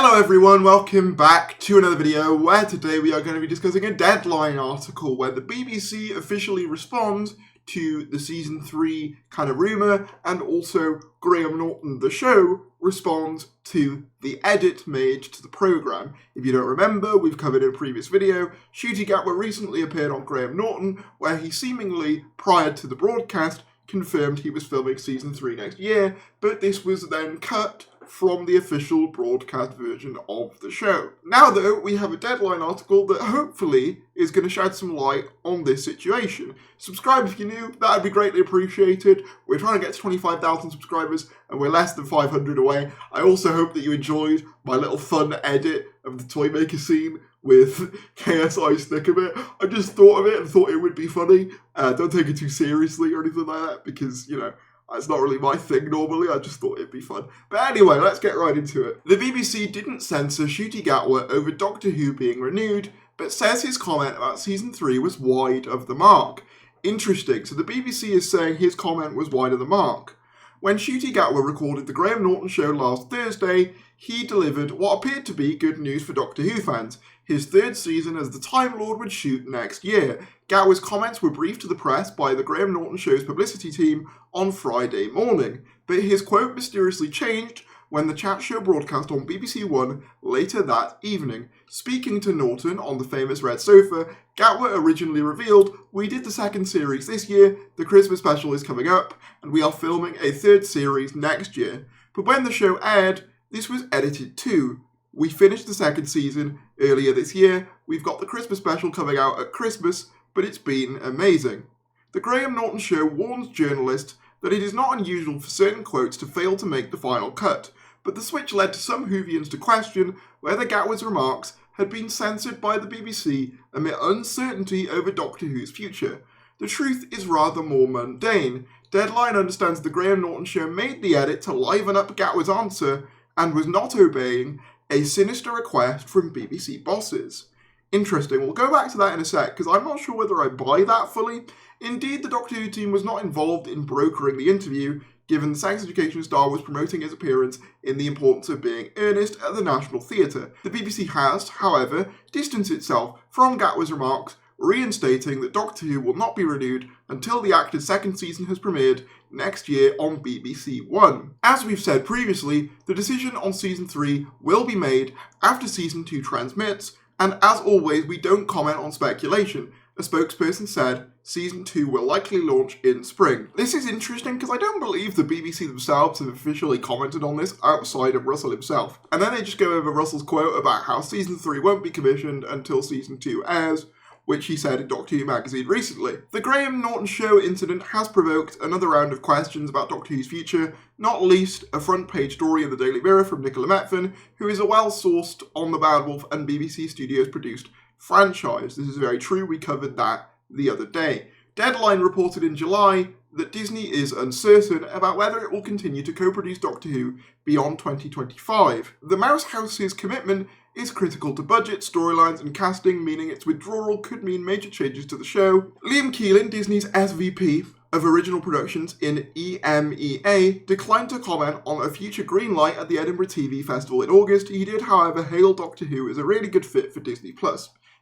Hello everyone, welcome back to another video where today we are going to be discussing a Deadline article where the BBC officially responds to the season 3 kind of rumour, and also Graham Norton, the show, responds to the edit made to the programme. If you don't remember, we've covered in a previous video, GATWA recently appeared on Graham Norton where he seemingly, prior to the broadcast, confirmed he was filming season 3 next year, but this was then cut from the official broadcast version of the show. Now though, we have a Deadline article that hopefully is going to shed some light on this situation. Subscribe if you're new, that would be greatly appreciated. We're trying to get to 25,000 subscribers and we're less than 500 away. I also hope that you enjoyed my little fun edit of the Toymaker scene with KSI Snickerbit. I just thought of it and thought it would be funny. Don't take it too seriously or anything like that because, you know, it's not really my thing normally, I just thought it'd be fun. But anyway, let's get right into it. The BBC didn't censor GATWA over Doctor Who being renewed, but says his comment about season 3 was wide of the mark. Interesting, so the BBC is saying his comment was wide of the mark. When GATWA recorded the Graham Norton show last Thursday, he delivered what appeared to be good news for Doctor Who fans. His third season as the Time Lord would shoot next year. Gatwa's comments were briefed to the press by the Graham Norton show's publicity team on Friday morning, but his quote mysteriously changed when the chat show broadcast on BBC One later that evening. Speaking to Norton on the famous red sofa, Gatwa originally revealed, "We did the second series this year, the Christmas special is coming up, and we are filming a third series next year. But when the show aired, this was edited too. We finished the second season earlier this year, we've got the Christmas special coming out at Christmas, but it's been amazing." The Graham Norton show warns journalists that it is not unusual for certain quotes to fail to make the final cut, but the switch led to some Whovians to question whether Gatwa's remarks had been censored by the BBC amid uncertainty over Doctor Who's future. The truth is rather more mundane. Deadline understands the Graham Norton show made the edit to liven up Gatwa's answer and was not obeying a sinister request from BBC bosses. Interesting, we'll go back to that in a sec, because I'm not sure whether I buy that fully. Indeed, the Doctor Who team was not involved in brokering the interview, given the Sex Education star was promoting his appearance in the importance of being earnest at the National Theatre. The BBC has, however, distanced itself from Gatwa's remarks, reinstating that Doctor Who will not be renewed until the actor's second season has premiered next year on BBC One. As we've said previously, the decision on season 3 will be made after season 2 transmits, and as always, we don't comment on speculation. A spokesperson said season 2 will likely launch in spring. This is interesting because I don't believe the BBC themselves have officially commented on this outside of Russell himself. And then they just go over Russell's quote about how season 3 won't be commissioned until season 2 airs, which he said in Doctor Who magazine recently. The Graham Norton show incident has provoked another round of questions about Doctor Who's future, not least a front-page story in the Daily Mirror from Nicola Metfin, who is a well-sourced on the Bad Wolf and BBC Studios produced franchise. This is very true, we covered that the other day. Deadline reported in July that Disney is uncertain about whether it will continue to co-produce Doctor Who beyond 2025. The Mouse House's commitment is critical to budget, storylines and casting, meaning its withdrawal could mean major changes to the show. Liam Keelan, Disney's SVP of Original Productions in EMEA, declined to comment on a future green light at the Edinburgh TV Festival in August. He did, however, hail Doctor Who as a really good fit for Disney+.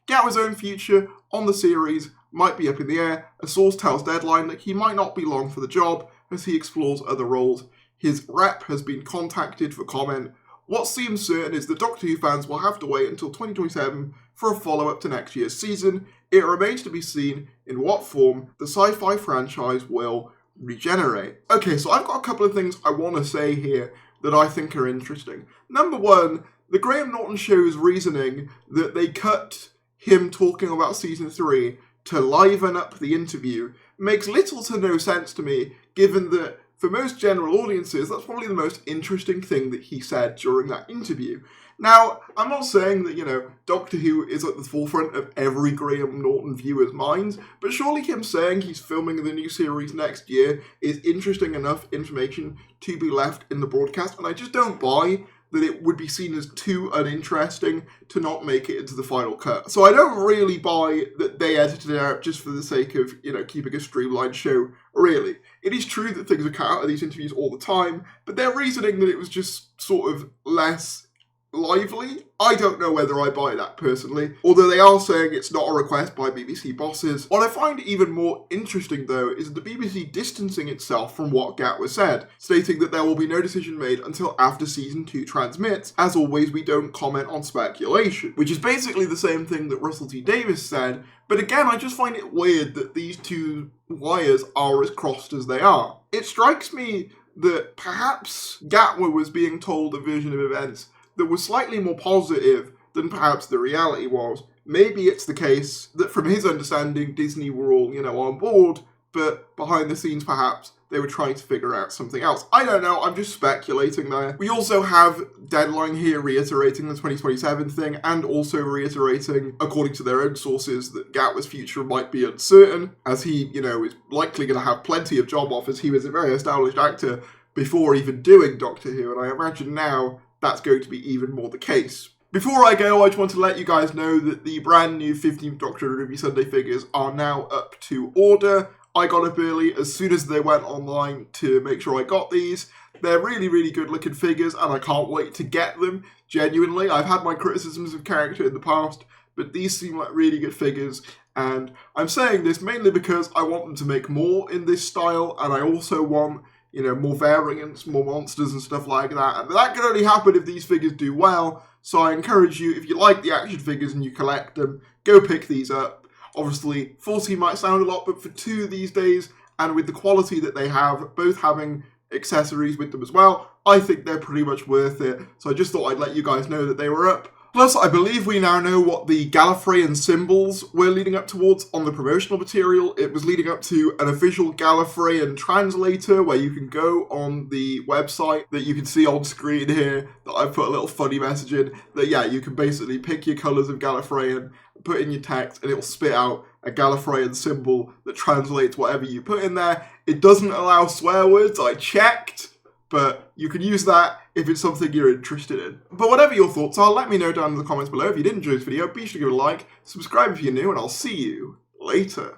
Gatwa's own future on the series might be up in the air. A source tells Deadline that he might not be long for the job as he explores other roles. His rep has been contacted for comment. What seems certain is that Doctor Who fans will have to wait until 2027 for a follow-up to next year's season. It remains to be seen in what form the sci-fi franchise will regenerate. Okay, so I've got a couple of things I want to say here that I think are interesting. Number one, the Graham Norton show's reasoning that they cut him talking about season 3 to liven up the interview makes little to no sense to me, given that for most general audiences, that's probably the most interesting thing that he said during that interview. Now, I'm not saying that, you know, Doctor Who is at the forefront of every Graham Norton viewer's minds, but surely him saying he's filming the new series next year is interesting enough information to be left in the broadcast, and I just don't buy that it would be seen as too uninteresting to not make it into the final cut. So I don't really buy that they edited it out just for the sake of, you know, keeping a streamlined show, really. It is true that things are cut out of these interviews all the time, but they're reasoning that it was just sort of less lively. I don't know whether I buy that personally, although they are saying it's not a request by BBC bosses. What I find even more interesting though is the BBC distancing itself from what GATWA said, stating that there will be no decision made until after season 2 transmits. As always, we don't comment on speculation, which is basically the same thing that Russell T Davies said, but again, I just find it weird that these two wires are as crossed as they are. It strikes me that perhaps GATWA was being told a version of events that was slightly more positive than perhaps the reality was. Maybe it's the case that from his understanding, Disney were all, on board, but behind the scenes perhaps they were trying to figure out something else. I don't know, I'm just speculating there. We also have Deadline here reiterating the 2027 thing, and also reiterating, according to their own sources, that GATWA's future might be uncertain, as he, is likely going to have plenty of job offers. He was a very established actor before even doing Doctor Who, and I imagine now that's going to be even more the case. Before I go, I just want to let you guys know that the brand new 15th Doctor Ruby Sunday figures are now up to order. I got up early as soon as they went online to make sure I got these. They're really, really good looking figures and I can't wait to get them. Genuinely, I've had my criticisms of character in the past, but these seem like really good figures. And I'm saying this mainly because I want them to make more in this style, and I also want more variants, more monsters and stuff like that. And that can only happen if these figures do well. So I encourage you, if you like the action figures and you collect them, go pick these up. Obviously, 14 might sound a lot, but for 2 these days, and with the quality that they have, both having accessories with them as well, I think they're pretty much worth it. So I just thought I'd let you guys know that they were up. Plus, I believe we now know what the Gallifreyan symbols were leading up towards on the promotional material. It was leading up to an official Gallifreyan translator where you can go on the website that you can see on screen here, that I've put a little funny message in, that you can basically pick your colours of Gallifreyan, put in your text, and it'll spit out a Gallifreyan symbol that translates whatever you put in there. It doesn't allow swear words, I checked, but you can use that if it's something you're interested in. But whatever your thoughts are, let me know down in the comments below. If you did enjoy this video, be sure to give it a like, subscribe if you're new, and I'll see you later.